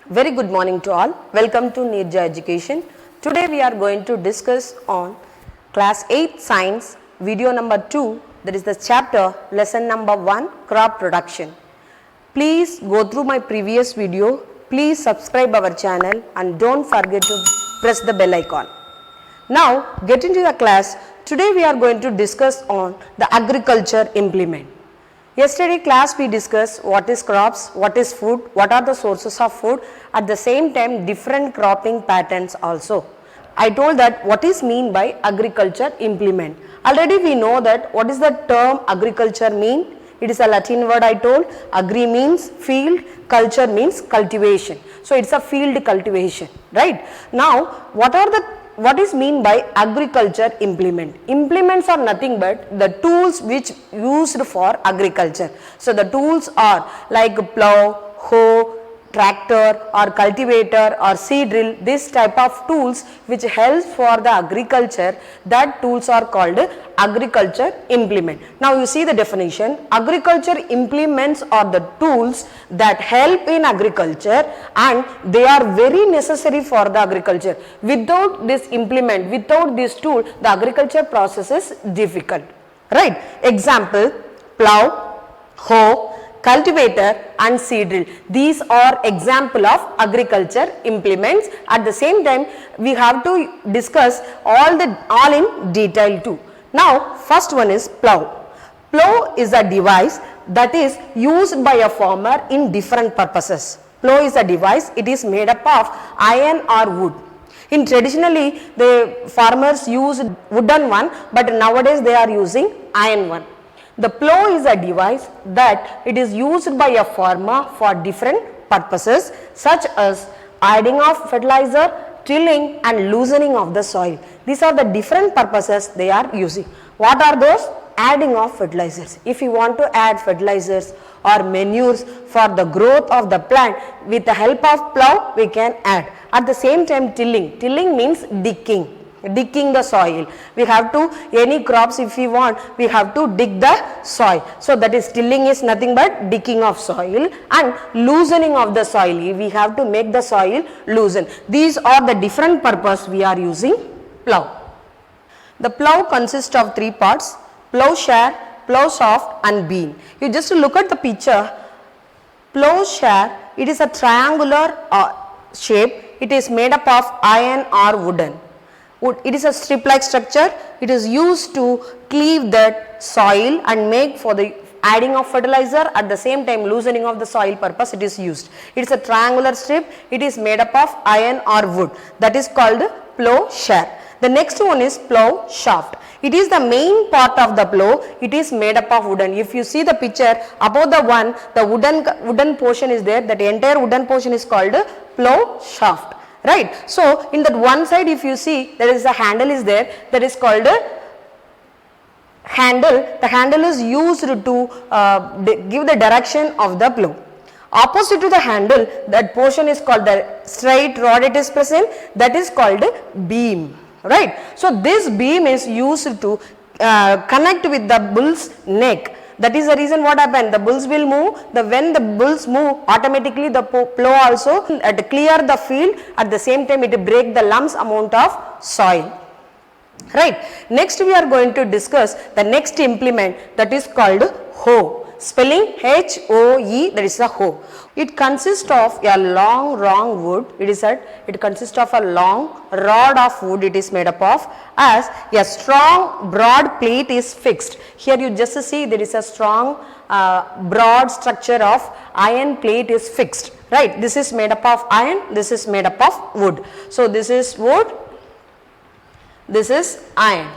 Very good morning to all. Welcome to Nirja Education. Today we are going to discuss on class 8 science video number 2, that is the chapter lesson number 1, crop production. Please go through my previous video. Please subscribe our channel and don't forget to press the bell icon. Now get into the class. Today we are going to discuss on the agriculture implement. Yesterday class we discussed what is crops, what is food, what are the sources of food, at the same time different cropping patterns also. I told that what is mean by agriculture implement. Already we know that what is the term agriculture mean. It is a Latin word I told. Agri means field, culture means cultivation. So it's a field cultivation, right? Now what is mean by agriculture implement? Implements are nothing but the tools which used for agriculture. So the tools are like plow, hoe, tractor or cultivator or seed drill, this type of tools which helps for the agriculture, that tools are called agriculture implement. Now you see the definition. Agriculture implements are the tools that help in agriculture and they are very necessary for the agriculture. Without this implement, without this tool, the agriculture process is difficult, right? Example, plow, hoe, cultivator and seed drill. These are example of agriculture implements. At the same time we have to discuss all in detail too. Now first one is plow. Plow is a device that is used by a farmer in different purposes. Plow is a device, it is made up of iron or wood. In traditionally the farmers used wooden one, but nowadays they are using iron one. The plow is a device that it is used by a farmer for different purposes such as adding of fertilizer, tilling and loosening of the soil. These are the different purposes they are using. What are those? Adding of fertilizers. If you want to add fertilizers or manures for the growth of the plant, with the help of plow we can add. At the same time tilling. Tilling means digging the soil. We have to, any crops if we want, we have to dig the soil. So that is tilling is nothing but digging of soil and loosening of the soil. We have to make the soil loosen. These are the different purpose we are using plow. The plow consists of three parts: plowshare, plowshaft and beam. You just look at the picture. Plowshare, it is a triangular shape. It is made up of iron or wooden. It is a strip like structure. It is used to cleave that soil and make for the adding of fertilizer, at the same time loosening of the soil purpose it is used. It is a triangular strip. It is made up of iron or wood. That is called plowshare. The next one is plow shaft. It is the main part of the plow. It is made up of wooden. If you see the picture above the one, the wooden portion is there. That entire wooden portion is called plow shaft. Right. So in that one side if you see there is a handle is there, that is called a handle. The handle is used to give the direction of the plow. Opposite to the handle, that portion is called the straight rod it is present, that is called beam. Right. So this beam is used to connect with the bull's neck. That is the reason what happened, the bulls will move, when the bulls move automatically the plow also clear the field, at the same time it break the lumps amount of soil. Right. Next we are going to discuss the next implement, that is called hoe. Spelling H-O-E, that is a hoe. It consists of a long wood. It consists of a long rod of wood it is made up of, as a strong broad plate is fixed. Here you just see there is a strong broad structure of iron plate is fixed. Right. This is made up of iron, this is made up of wood. So this is wood, this is iron.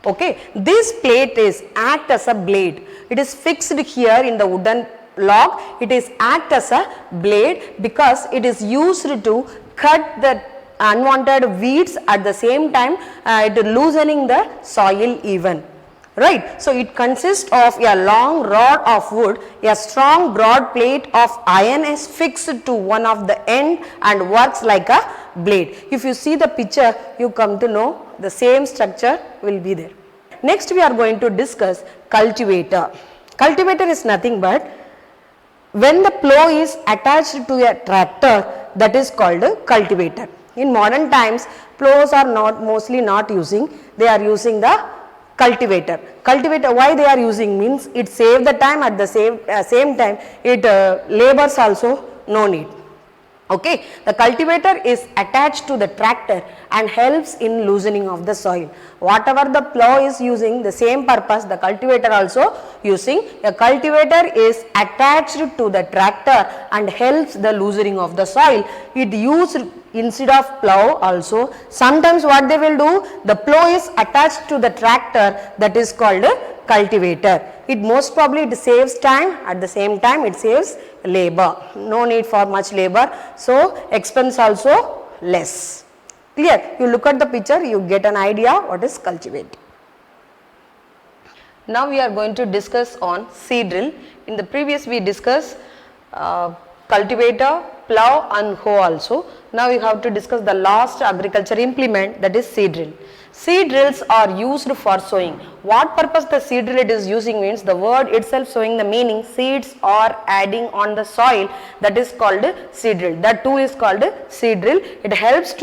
Okay. This plate is act as a blade. It is fixed here in the wooden log. It is act as a blade because it is used to cut the unwanted weeds, at the same time it loosening the soil even. Right. So it consists of a long rod of wood. A strong broad plate of iron is fixed to one of the end and works like a blade. If you see the picture, you come to know the same structure will be there. Next we are going to discuss cultivator. Cultivator is nothing but when the plow is attached to a tractor, that is called a cultivator. In modern times, plows are mostly not using, they are using the cultivator. Cultivator, why they are using means it saves the time, at the same time it labors also no need. Okay, the cultivator is attached to the tractor and helps in loosening of the soil. Whatever the plow is using, the same purpose the cultivator also using. A cultivator is attached to the tractor and helps the loosening of the soil. It used instead of plow also. Sometimes what they will do, the plow is attached to the tractor, that is called a cultivator. It most probably it saves time, at the same time it saves labor, no need for much labor, so expense also less. Clear? You look at the picture, you get an idea what is cultivating. Now we are going to discuss on seed drill. In the previous we discussed cultivator, plow and hoe also. Now we have to discuss the last agriculture implement, that is seed drill. Seed drills are used for sowing. What purpose the seed drill it is using means the word itself showing the meaning, seeds are adding on the soil, that is called seed drill. That too is called seed drill. It helps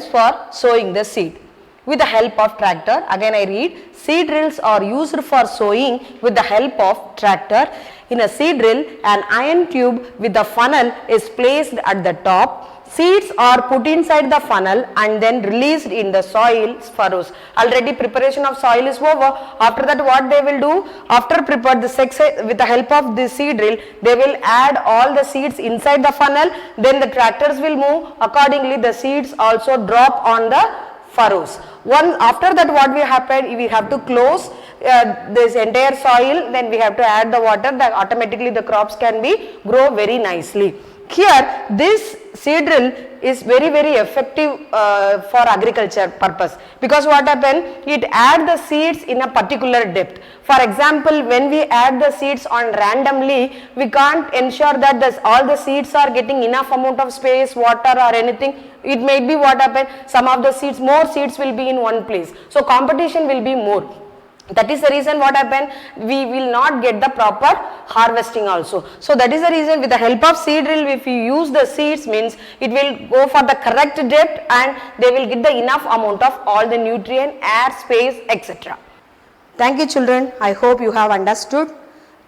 for sowing the seed with the help of tractor. Again I read, seed drills are used for sowing with the help of tractor. In a seed drill, an iron tube with a funnel is placed at the top. Seeds are put inside the funnel and then released in the soil furrows. Already preparation of soil is over. After that what they will do? After prepare the with the help of the seed drill, they will add all the seeds inside the funnel. Then the tractors will move. Accordingly the seeds also drop on the furrows. After that what will happen? We have to close this entire soil, then we have to add the water, that automatically the crops can be grow very nicely. Here this seed drill is very effective for agriculture purpose, because what happen, it add the seeds in a particular depth. For example, when we add the seeds on randomly, we can't ensure that all the seeds are getting enough amount of space, water or anything. It may be what happen, some of the seeds, more seeds will be in one place, so competition will be more. That is the reason what happen, we will not get the proper harvesting also. So that is the reason with the help of seed drill, if you use the seeds means it will go for the correct depth and they will get the enough amount of all the nutrient, air, space, etc. Thank you children, I hope you have understood.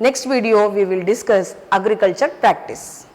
Next video we will discuss agriculture practice.